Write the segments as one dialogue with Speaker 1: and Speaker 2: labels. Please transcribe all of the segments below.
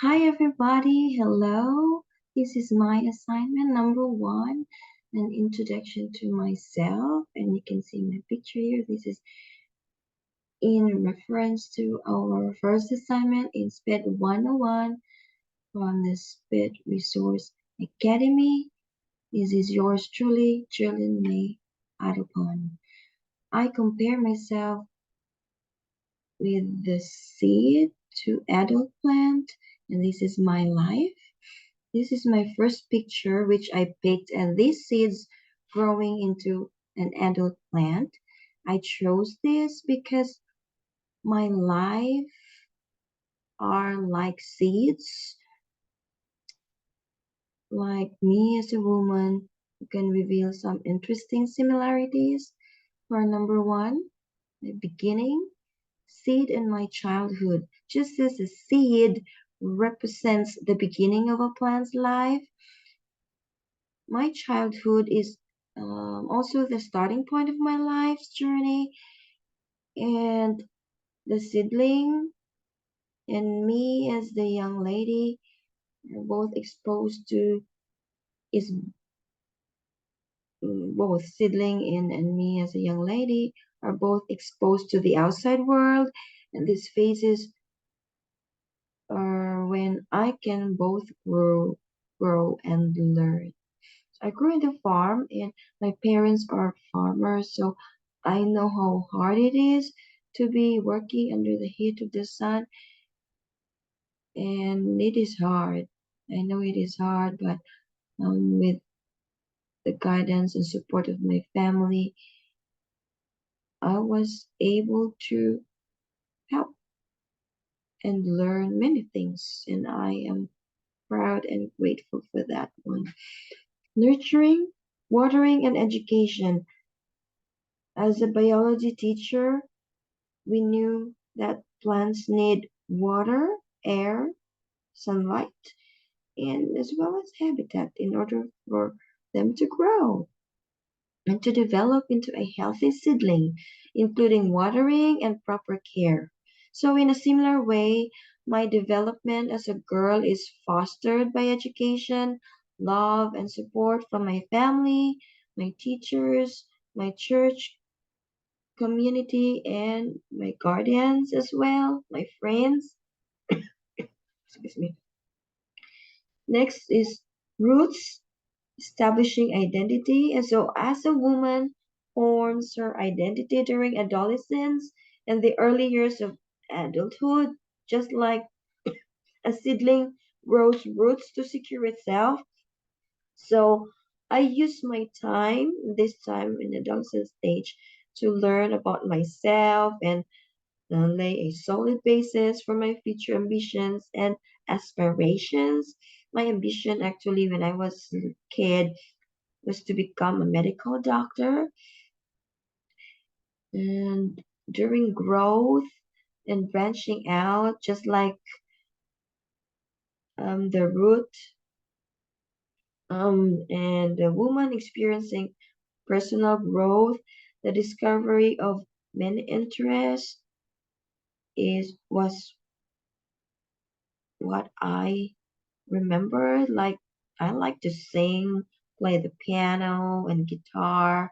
Speaker 1: Hi everybody, hello. This is my assignment number one, an introduction to myself. And you can see my picture here. This is in reference to our first assignment in Sped 101 from the Sped Resource Academy. This is yours truly, Jillian May Atupan. I compare myself with the seed to adult plant, and this is my life. This is my first picture which I picked, and these seeds growing into an adult plant. I chose this because my life are like seeds, like me as a woman who can reveal some interesting similarities. For number one, the beginning, seed in my childhood. Just as a seed represents the beginning of a plant's life, my childhood is also the starting point of my life's journey, and the seedling and me as the young lady are both exposed to is both seedling and me as a young lady are both exposed to the outside world, and these phases are when I can both grow and learn. I grew in the farm, and my parents are farmers, so I know how hard it is to be working under the heat of the sun, and it is hard. I know it is hard, but with the guidance and support of my family, I was able to help and learn many things, and I am proud and grateful for that one. Nurturing, watering, and education. As a biology teacher, we knew that plants need water, air, sunlight, and as well as habitat in order for them to grow and to develop into a healthy seedling, including watering and proper care. So, in a similar way, my development as a girl is fostered by education, love, and support from my family, my teachers, my church community, and my guardians as well, my friends. Excuse me. Next is roots, establishing identity. And so, as a woman forms her identity during adolescence and the early years of adulthood, just like a seedling grows roots to secure itself. So, I use my time, this time in adolescent stage, to learn about myself and lay a solid basis for my future ambitions and aspirations. My ambition, actually, when I was a kid, was to become a medical doctor. And during growth and branching out, just like the root and the woman experiencing personal growth, the discovery of many interests is was what I remember. Like I like to sing, play the piano and guitar,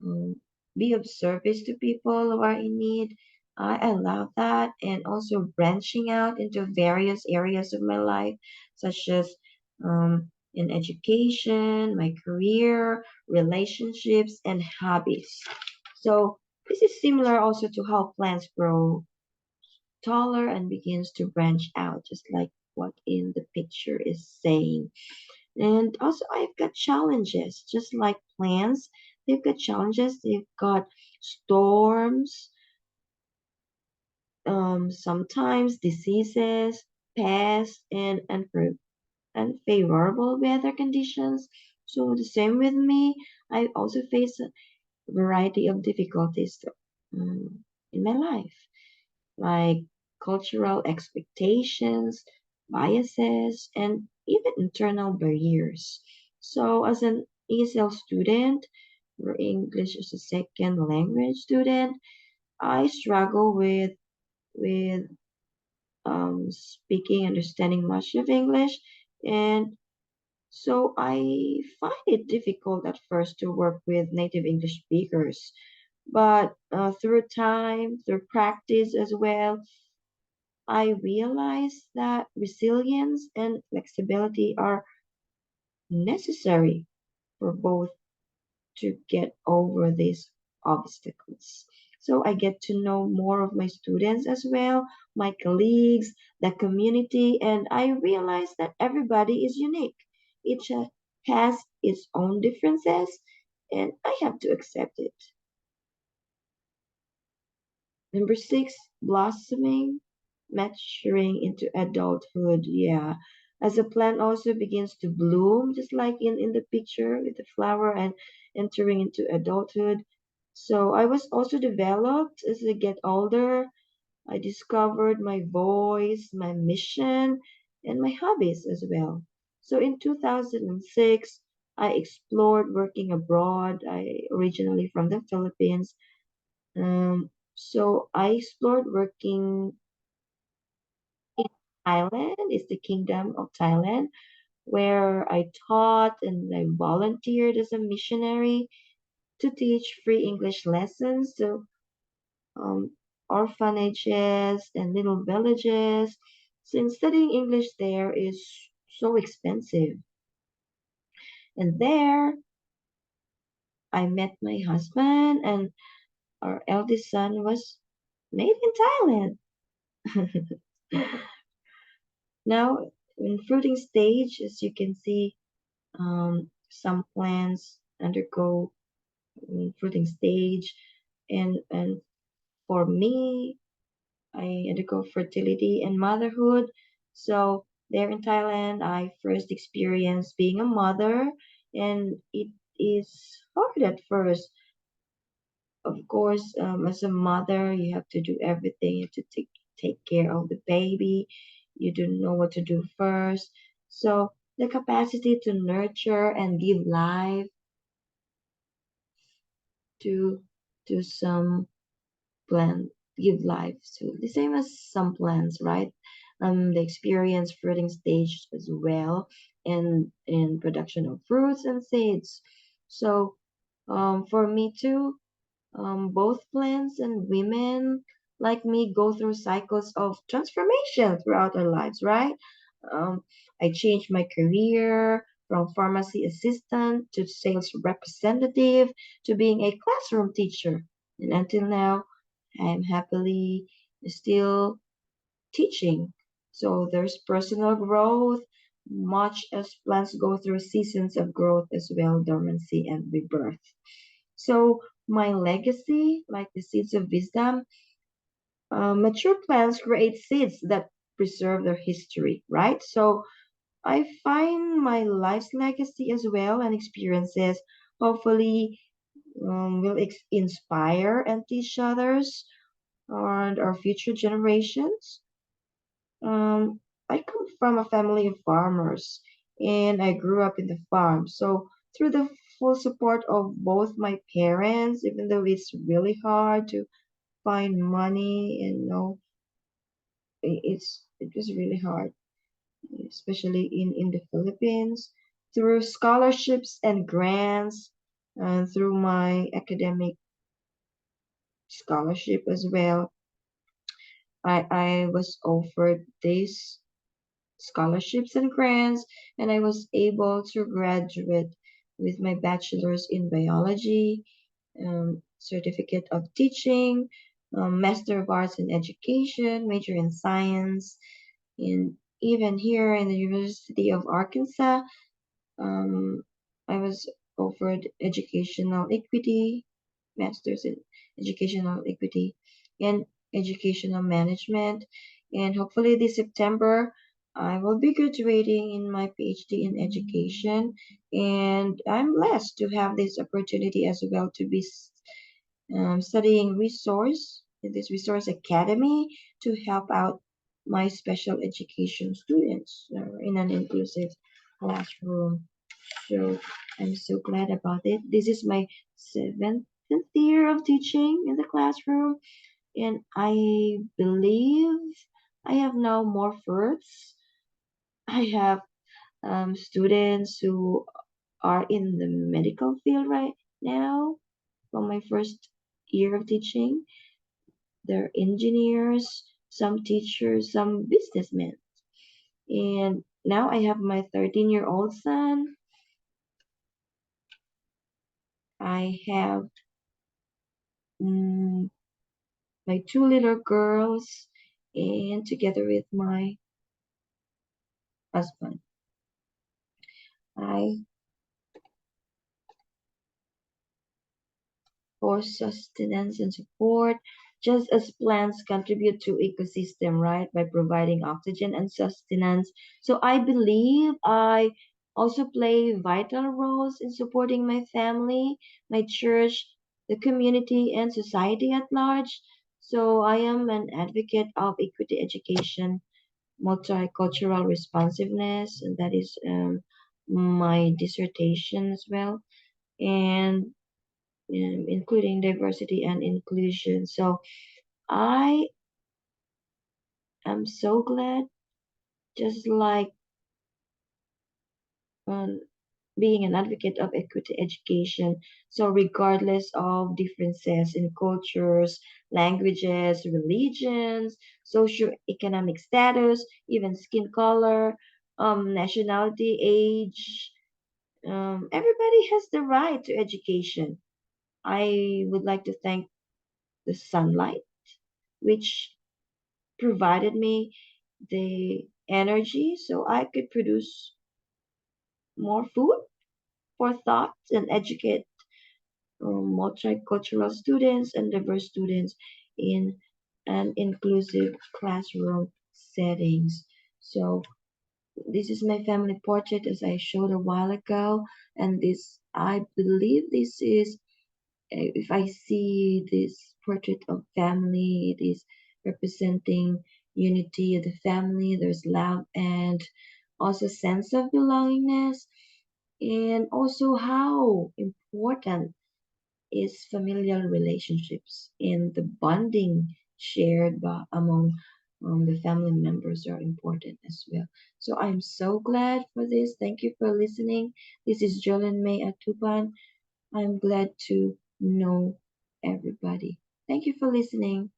Speaker 1: um, be of service to people who are in need. I love that. And also branching out into various areas of my life, such as in education, my career, relationships, and hobbies. So this is similar also to how plants grow taller and begins to branch out, just like what in the picture is saying. And also, I've got challenges, just like plants. They've got challenges. They've got storms, sometimes diseases, pests, and unfavorable weather conditions. So the same with me. I also face a variety of difficulties in my life, like cultural expectations, biases, and even internal barriers. So, as an ESL student or English as a second language student, I struggle with speaking, understanding much of English, and so I find it difficult at first to work with native English speakers. But through time, through practice as well, I realized that resilience and flexibility are necessary for both to get over these obstacles. So I get to know more of my students as well, my colleagues, the community, and I realize that everybody is unique. Each has its own differences, and I have to accept it. Number six, blossoming, maturing into adulthood. Yeah. As a plant also begins to bloom, just like in the picture with the flower and entering into adulthood. So I was also developed as I get older. I discovered my voice, my mission, and my hobbies as well. So in 2006, I explored working abroad. I originally from the Philippines. So I explored working in Thailand, is the Kingdom of Thailand, where I taught and I volunteered as a missionary to teach free English lessons to um, orphanages and little villages, since studying English there is so expensive. And there I met my husband, and our eldest son was made in Thailand. Now, in fruiting stage, as you can see, some plants undergo fruiting stage, and for me, I undergo fertility and motherhood. So there in Thailand, I first experienced being a mother, and it is hard at first. Of course, as a mother, you have to do everything. You have to take care of the baby. You don't know what to do first. So the capacity to nurture and give life to some plant, give life to the same as some plants, right? They experience fruiting stage as well, and in production of fruits and seeds. So for me too, both plants and women like me go through cycles of transformation throughout our lives, right? Um, I changed my career from pharmacy assistant to sales representative to being a classroom teacher. And until now, I'm happily still teaching. So there's personal growth, much as plants go through seasons of growth as well, dormancy and rebirth. So my legacy, like the seeds of wisdom, mature plants create seeds that preserve their history, right? So I find my life's legacy as well and experiences hopefully will inspire and teach others and our future generations. Um, I come from a family of farmers and I grew up in the farm. So through the full support of both my parents, even though it's really hard to find money and it was really hard, especially in the Philippines. Through scholarships and grants, and through my academic scholarship as well, I was offered this scholarships and grants, and I was able to graduate with my bachelor's in biology, certificate of teaching, master of arts in education, major in science, and even here in the University of Arkansas, um, I was offered educational equity, master's in educational equity and educational management. And hopefully this September, I will be graduating in my PhD in education. And I'm blessed to have this opportunity as well to be studying resource in this resource academy to help out my special education students in an inclusive classroom. So I'm so glad about it. This is my seventh year of teaching in the classroom, and I believe I have now more fruits. I have students who are in the medical field right now from my first year of teaching. They're engineers, some teachers, some businessmen. And now I have my 13-year-old son. I have mm, my two little girls, and together with my husband. I for sustenance and support, just as plants contribute to ecosystem, right, by providing oxygen and sustenance. So I believe I also play vital roles in supporting my family, my church, the community, and society at large. So I am an advocate of equity education, multicultural responsiveness, and that is my dissertation as well. And including diversity and inclusion. So I am so glad, just like um, being an advocate of equity education. So regardless of differences in cultures, languages, religions, socioeconomic status, even skin color, nationality, age, everybody has the right to education. I would like to thank the sunlight, which provided me the energy so I could produce more food for thought and educate multicultural students and diverse students in an inclusive classroom settings. So this is my family portrait as I showed a while ago, and this I believe this is if I see this portrait of family, it is representing unity of the family. There's love and also sense of belongingness, and also how important is familial relationships and the bonding shared by, among the family members are important as well. So I'm so glad for this. Thank you for listening. This is Jolyn May Atupan. I'm glad to know everybody. Thank you for listening.